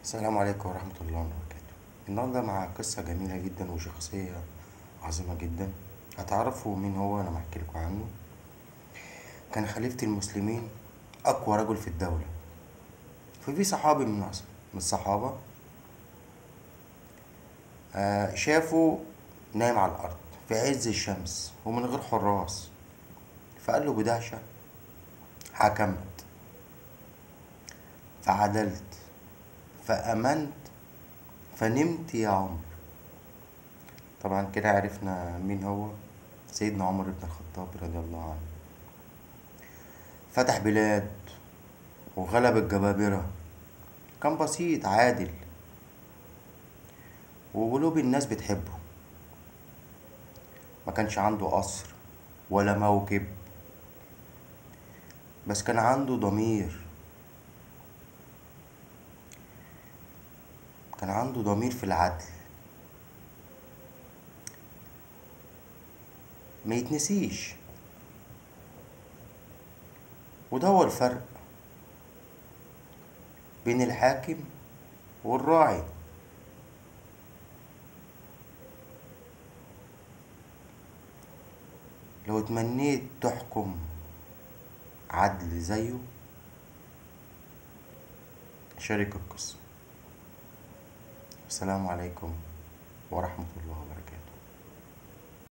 السلام عليكم ورحمة الله وبركاته. النهاردة مع قصة جميلة جدا وشخصية عظيمة جدا. هتعرفوا مين هو لما احكي لكم عنه. كان خليفة المسلمين، أقوى رجل في الدولة. ففي صحابي من الصحابة شافه نايم على الأرض في عز الشمس ومن غير حراس. فقال له بدهشة: حكمت، فعدلت، فأمنت، فنمت يا عمر. طبعا كده عرفنا مين هو. سيدنا عمر بن الخطاب رضي الله عنه. فتح بلاد وغلب الجبابرة. كان بسيط عادل وقلوب الناس بتحبه. ما كانش عنده قصر ولا موكب، بس كان عنده ضمير. كان عنده ضمير في العدل ما يتنسيش. وده هو الفرق بين الحاكم والراعي. لو اتمنيت تحكم عدل زيه، شارك القصة. السلام عليكم ورحمة الله وبركاته.